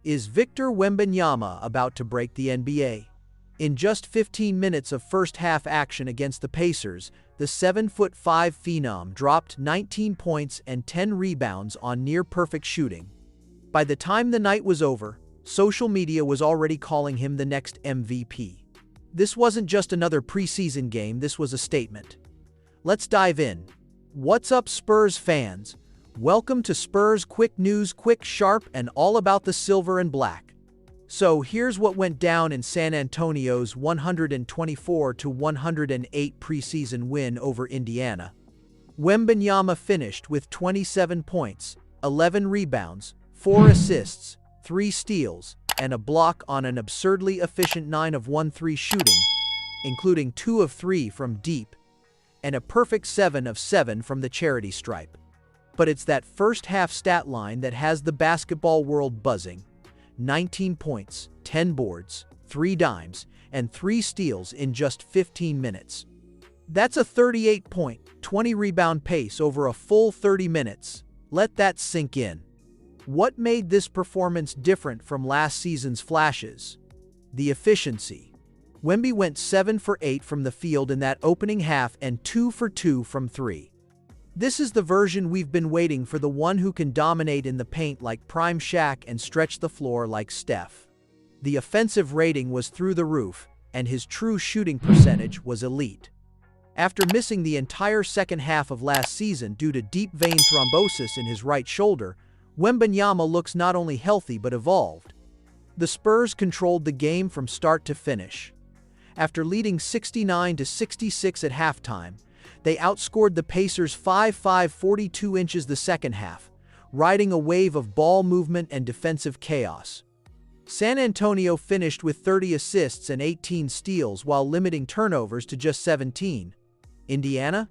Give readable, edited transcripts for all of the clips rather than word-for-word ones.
Is Victor Wembanyama about to break the NBA? In just 15 minutes of first-half action against the Pacers, the 7'5" phenom dropped 19 points and 10 rebounds on near-perfect shooting. By the time the night was over, social media was already calling him the next MVP. This wasn't just another preseason game, this was a statement. Let's dive in. What's up, Spurs fans? Welcome to Spurs Quick News, quick, sharp, and all about the silver and black. So here's what went down in San Antonio's 124-108 preseason win over Indiana. Wembanyama finished with 27 points, 11 rebounds, 4 assists, 3 steals, and a block on an absurdly efficient 9 of 1 shooting, including 2 of 3 from deep, and a perfect 7 of 7 from the charity stripe. But it's that first-half stat line that has the basketball world buzzing. 19 points, 10 boards, 3 dimes, and 3 steals in just 15 minutes. That's a 38-point, 20-rebound pace over a full 30 minutes. Let that sink in. What made this performance different from last season's flashes? The efficiency. Wemby went 7 for 8 from the field in that opening half and 2 for 2 from 3. This is the version we've been waiting for, the one who can dominate in the paint like prime Shaq and stretch the floor like Steph. The offensive rating was through the roof, and his true shooting percentage was elite. After missing the entire second half of last season due to deep vein thrombosis in his right shoulder, Wembanyama looks not only healthy but evolved. The Spurs controlled the game from start to finish. After leading 69-66 at halftime, they outscored the Pacers 5-5, 42 inches the second half, riding a wave of ball movement and defensive chaos. San Antonio finished with 30 assists and 18 steals while limiting turnovers to just 17. Indiana?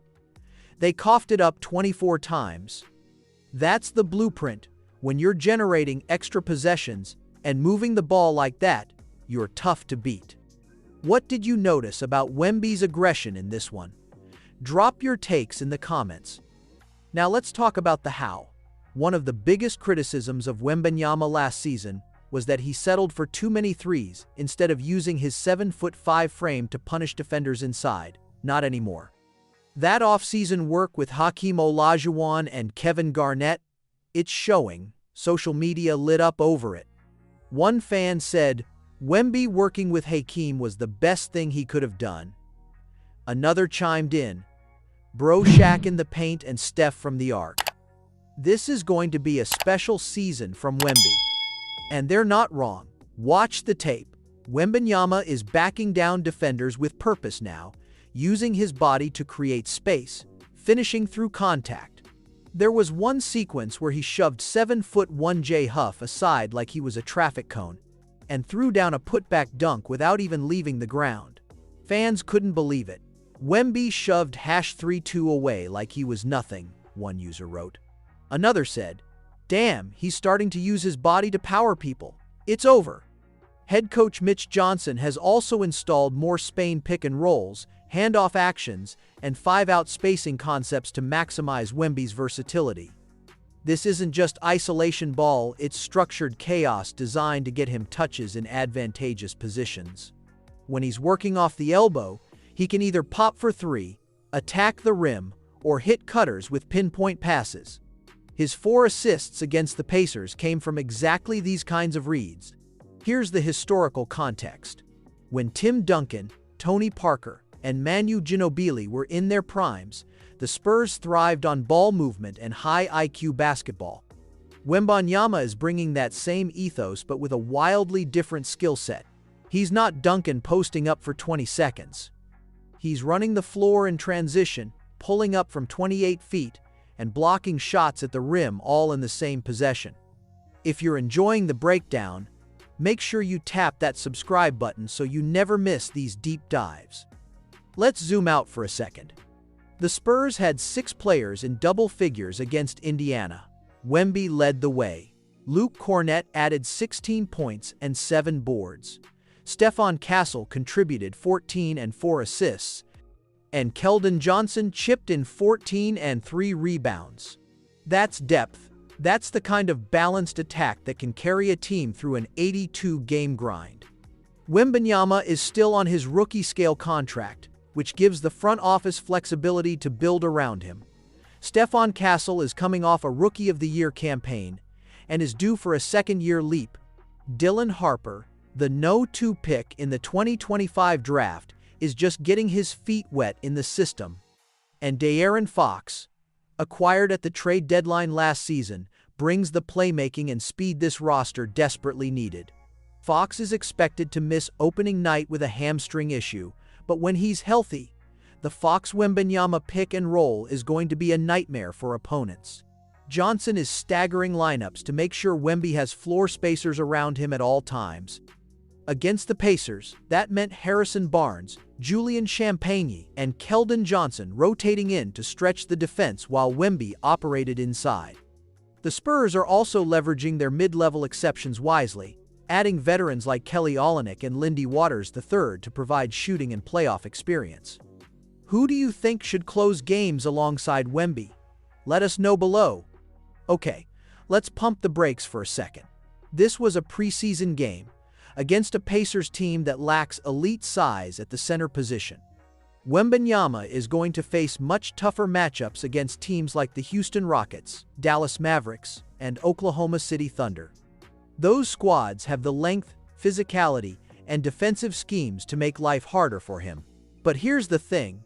They coughed it up 24 times. That's the blueprint. When you're generating extra possessions and moving the ball like that, you're tough to beat. What did you notice about Wemby's aggression in this one? Drop your takes in the comments. Now let's talk about the how. One of the biggest criticisms of Wembanyama last season was that he settled for too many threes instead of using his 7'5" frame to punish defenders inside. Not anymore. That offseason work with Hakeem and Kevin Garnett, it's showing. Social media lit up over it. One fan said, Wemby working with Hakeem was the best thing he could have done. Another chimed in, Bro Shaq in the paint and Steph from the arc. This is going to be a special season from Wemby. And they're not wrong. Watch the tape. Wembanyama is backing down defenders with purpose now, using his body to create space, finishing through contact. There was one sequence where he shoved 7'1" J. Huff aside like he was a traffic cone, and threw down a putback dunk without even leaving the ground. Fans couldn't believe it. Wemby shoved #3-2 away like he was nothing, one user wrote. Another said, damn, he's starting to use his body to power people. It's over. Head coach Mitch Johnson has also installed more Spain pick and rolls, handoff actions, and 5-out spacing concepts to maximize Wemby's versatility. This isn't just isolation ball, it's structured chaos designed to get him touches in advantageous positions. When he's working off the elbow, he can either pop for 3, attack the rim, or hit cutters with pinpoint passes. His 4 assists against the Pacers came from exactly these kinds of reads. Here's the historical context. When Tim Duncan, Tony Parker, and Manu Ginobili were in their primes, the Spurs thrived on ball movement and high IQ basketball. Wembanyama is bringing that same ethos but with a wildly different skill set. He's not Duncan posting up for 20 seconds. He's running the floor in transition, pulling up from 28 feet, and blocking shots at the rim all in the same possession. If you're enjoying the breakdown, make sure you tap that subscribe button so you never miss these deep dives. Let's zoom out for a second. The Spurs had 6 players in double figures against Indiana. Wemby led the way. Luke Kornet added 16 points and 7 boards. Stephon Castle contributed 14 and 4 assists, and Keldon Johnson chipped in 14 and 3 rebounds. That's depth. That's the kind of balanced attack that can carry a team through an 82-game grind. Wembanyama is still on his rookie-scale contract, which gives the front office flexibility to build around him. Stephon Castle is coming off a Rookie of the Year campaign and is due for a second-year leap. Dylan Harper, the No. 2 pick in the 2025 draft, is just getting his feet wet in the system. And De'Aaron Fox, acquired at the trade deadline last season, brings the playmaking and speed this roster desperately needed. Fox is expected to miss opening night with a hamstring issue, but when he's healthy, the Fox-Wembanyama pick and roll is going to be a nightmare for opponents. Johnson is staggering lineups to make sure Wemby has floor spacers around him at all times. Against the Pacers, that meant Harrison Barnes, Julian Champagnie, and Keldon Johnson rotating in to stretch the defense while Wemby operated inside. The Spurs are also leveraging their mid-level exceptions wisely, adding veterans like Kelly Olynyk and Lindy Waters III to provide shooting and playoff experience. Who do you think should close games alongside Wemby? Let us know below. Okay, let's pump the brakes for a second. This was a preseason game against a Pacers team that lacks elite size at the center position. Wembanyama is going to face much tougher matchups against teams like the Houston Rockets, Dallas Mavericks, and Oklahoma City Thunder. Those squads have the length, physicality, and defensive schemes to make life harder for him. But here's the thing.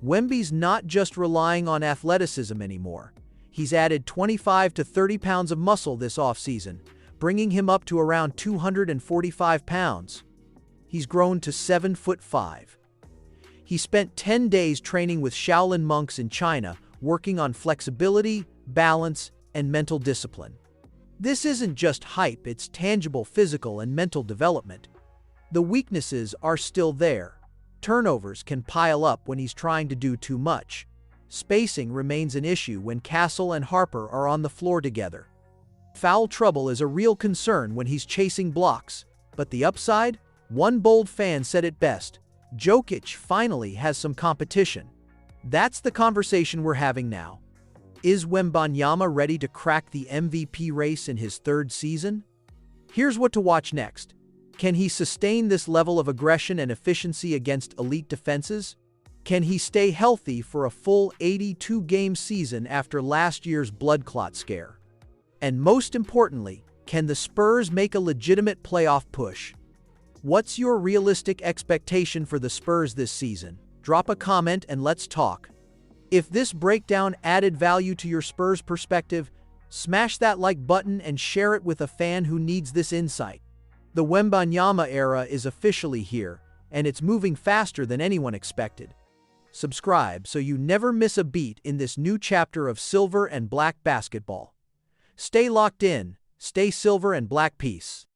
Wemby's not just relying on athleticism anymore. He's added 25 to 30 pounds of muscle this offseason, bringing him up to around 245 pounds. He's grown to 7'5". He spent 10 days training with Shaolin monks in China, working on flexibility, balance, and mental discipline. This isn't just hype, it's tangible physical and mental development. The weaknesses are still there. Turnovers can pile up when he's trying to do too much. Spacing remains an issue when Castle and Harper are on the floor together. Foul trouble is a real concern when he's chasing blocks, but the upside? One bold fan said it best: Jokic finally has some competition. That's the conversation we're having now. Is Wembanyama ready to crack the MVP race in his third season? Here's what to watch next. Can he sustain this level of aggression and efficiency against elite defenses? Can he stay healthy for a full 82-game season after last year's blood clot scare? And most importantly, can the Spurs make a legitimate playoff push? What's your realistic expectation for the Spurs this season? Drop a comment and let's talk. If this breakdown added value to your Spurs perspective, smash that like button and share it with a fan who needs this insight. The Wembanyama era is officially here, and it's moving faster than anyone expected. Subscribe so you never miss a beat in this new chapter of Silver and Black basketball. Stay locked in, stay Silver and Black. Peace.